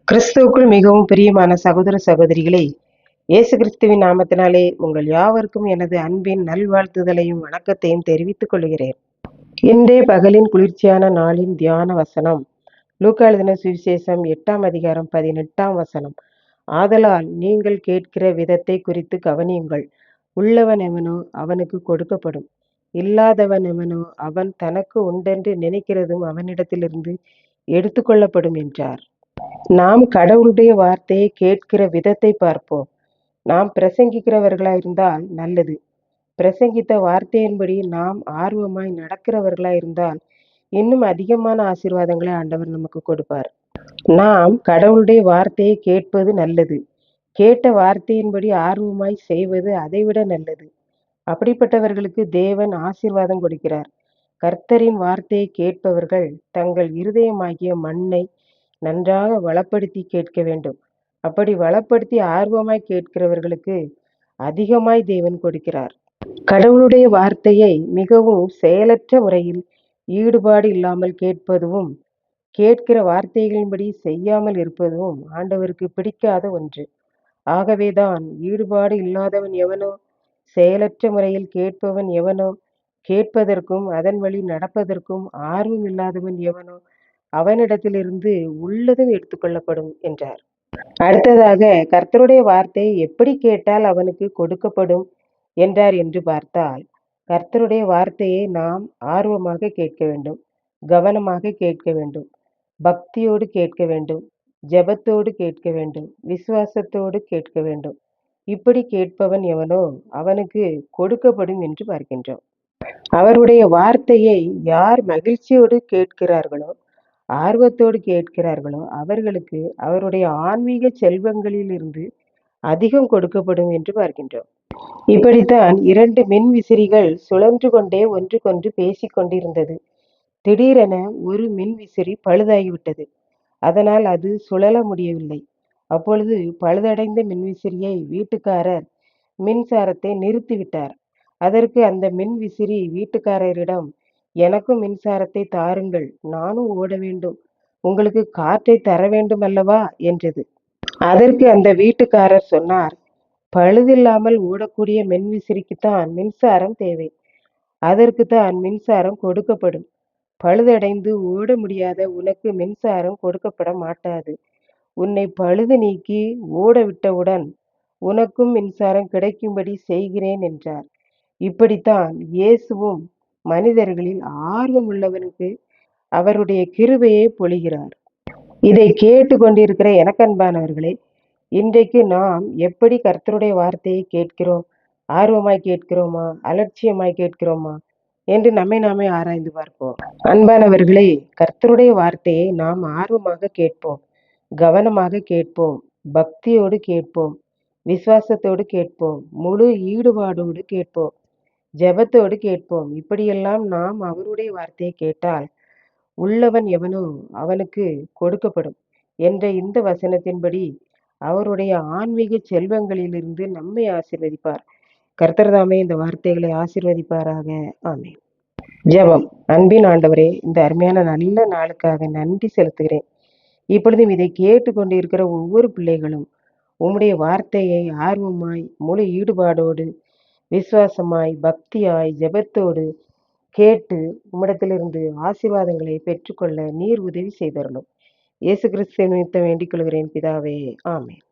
கிறிஸ்துவுக்குள் மிகவும் பிரியமான சகோதர சகோதரிகளே, இயேசு கிறிஸ்துவின் நாமத்தினாலே உங்கள் யாவருக்கும் எனது அன்பின் நல்வாழ்த்துதலையும் வணக்கத்தையும் தெரிவித்துக் கொள்கிறேன். இன்றைய பகலின் குளிர்ச்சியான நாளின் தியான வசனம் லூக்கா எழுதின சுவிசேஷம் 8ஆம் அதிகாரம் 18ஆம் வசனம். ஆதலால் நீங்கள் கேட்கிற விதத்தை குறித்து கவனியுங்கள். உள்ளவன் எவனோ அவனுக்கு கொடுக்கப்படும், இல்லாதவன் எவனோ அவன் தனக்கு உண்டென்று நினைக்கிறதும் அவனிடத்திலிருந்து எடுத்துக்கொள்ளப்படும் என்றார். நாம் கடவுளுடைய வார்த்தையை கேட்கிற விதத்தை பார்ப்போம். நாம் பிரசங்கிக்கிறவர்களாயிருந்தால் நல்லது. பிரசங்கித்த வார்த்தையின்படி நாம் ஆர்வமாய் நடக்கிறவர்களாயிருந்தால் இன்னும் அதிகமான ஆசீர்வாதங்களை ஆண்டவர் நமக்கு கொடுப்பார். நாம் கடவுளுடைய வார்த்தையை கேட்பது நல்லது. கேட்ட வார்த்தையின்படி ஆர்வமாய் செய்வது அதைவிட நல்லது. அப்படிப்பட்டவர்களுக்கு தேவன் ஆசீர்வாதம் கொடுக்கிறார். கர்த்தரின் வார்த்தையை கேட்பவர்கள் தங்கள் இருதயமாகிய மண்ணை நன்றாக வளப்படுத்தி கேட்க வேண்டும். அப்படி வளப்படுத்தி ஆர்வமாய் கேட்கிறவர்களுக்கு அதிகமாய் தேவன் கொடுக்கிறார். கடவுளுடைய வார்த்தையை மிகவும் செயலற்ற முறையில் ஈடுபாடு இல்லாமல் கேட்பதும் கேட்கிற வார்த்தைகளின்படி செய்யாமல் இருப்பதும் ஆண்டவருக்கு பிடிக்காத ஒன்று. ஆகவேதான் ஈடுபாடு இல்லாதவன் எவனோ, செயலற்ற முறையில் கேட்பவன் எவனோ, கேட்பதற்கும் அதன் வழி நடப்பதற்கும் ஆர்வம் இல்லாதவன் எவனோ அவனிடத்திலிருந்து உள்ளதும் எடுத்துக்கொள்ளப்படும் என்றார். அடுத்ததாக கர்த்தருடைய வார்த்தையை எப்படி கேட்டால் அவனுக்கு கொடுக்கப்படும் என்றார் என்று பார்த்தால், கர்த்தருடைய வார்த்தையை நாம் ஆர்வமாக கேட்க வேண்டும், கவனமாக கேட்க வேண்டும், பக்தியோடு கேட்க வேண்டும், ஜெபத்தோடு கேட்க வேண்டும், விசுவாசத்தோடு கேட்க வேண்டும். இப்படி கேட்பவன் எவனோ அவனுக்கு கொடுக்கப்படும் என்று பார்க்கின்றோம். அவருடைய வார்த்தையை யார் மகிழ்ச்சியோடு கேட்கிறார்களோ, ஆர்வத்தோடு கேட்கிறார்களோ அவர்களுக்கு அவருடைய ஆன்மீக செல்வங்களில் இருந்து அதிகம் கொடுக்கப்படும் என்று பார்க்கின்றோம். இப்படித்தான் 2 மின் விசிறிகள் சுழன்று கொண்டே ஒன்றுக்கொன்று பேசிக் கொண்டிருந்தது. திடீரென ஒரு மின் விசிறி பழுதாகிவிட்டது. அதனால் அது சுழல முடியவில்லை. அப்பொழுது பழுதடைந்த மின்விசிறியை வீட்டுக்காரர் மின்சாரத்தை நிறுத்திவிட்டார். அதற்கு அந்த மின் விசிறி வீட்டுக்காரரிடம், எனக்கும் மின்சாரத்தை தாருங்கள், நானும் ஓட வேண்டும், உங்களுக்கு காற்றை தர வேண்டும் அல்லவா என்றது. அதற்கு அந்த வீட்டுக்காரர் சொன்னார், பழுதில்லாமல் ஓடக்கூடிய மின்விசிறிக்குத்தான் மின்சாரம் தேவை. அதற்குத்தான் மின்சாரம் கொடுக்கப்படும். பழுதடைந்து ஓட முடியாத உனக்கு மின்சாரம் கொடுக்கப்பட மாட்டாது. உன்னை பழுது நீக்கி ஓட விட்டவுடன் உனக்கும் மின்சாரம் கிடைக்கும்படி செய்கிறேன் என்றார். இப்படித்தான் இயேசுவும் மனிதர்களில் ஆர்வமுள்ளவனுக்கு அவருடைய கிருபையை பொழிகிறார். இதை கேட்டு கொண்டிருக்கிற எனக்கன்பானவர்களே, இன்றைக்கு நாம் எப்படி கர்த்தருடைய வார்த்தையை கேட்கிறோம்? ஆர்வமாய் கேட்கிறோமா, அலட்சியமாய் கேட்கிறோமா என்று நம்மை நாமே ஆராய்ந்து பார்ப்போம். அன்பானவர்களே, கர்த்தருடைய வார்த்தையை நாம் ஆர்வமாக கேட்போம், கவனமாக கேட்போம், பக்தியோடு கேட்போம், விசுவாசத்தோடு கேட்போம், முழு ஈடுபாடோடு கேட்போம், ஜெபத்தோடு கேட்போம். இப்படியெல்லாம் நாம் அவருடைய வார்த்தையை கேட்டால் உள்ளவன் எவனோ அவனுக்கு கொடுக்கப்படும் என்ற இந்த வசனத்தின்படி அவருடைய ஆன்மீக செல்வங்களிலிருந்து நம்மை ஆசீர்வதிப்பார். கர்த்தர் தாமே இந்த வார்த்தைகளை ஆசீர்வதிப்பாராக. ஆமென். ஜெபம். அன்பின் ஆண்டவரே, இந்த அருமையான நல்ல நாளுக்காக நன்றி செலுத்துகிறேன். இப்பொழுதும் இதை கேட்டு கொண்டிருக்கிற ஒவ்வொரு பிள்ளைகளும் உம்முடைய வார்த்தையை ஆர்வமாய், முழு ஈடுபாடோடு, விசுவாசமாய், பக்தியாய், ஜெபத்தோடு கேட்டு உம்மிடத்திலிருந்து ஆசீர்வாதங்களை பெற்றுக்கொள்ள நீர் உதவி செய்தருளும். இயேசு கிறிஸ்துவின் நிமித்தம் வேண்டிக் கொள்கிறேன் பிதாவே. ஆமென்.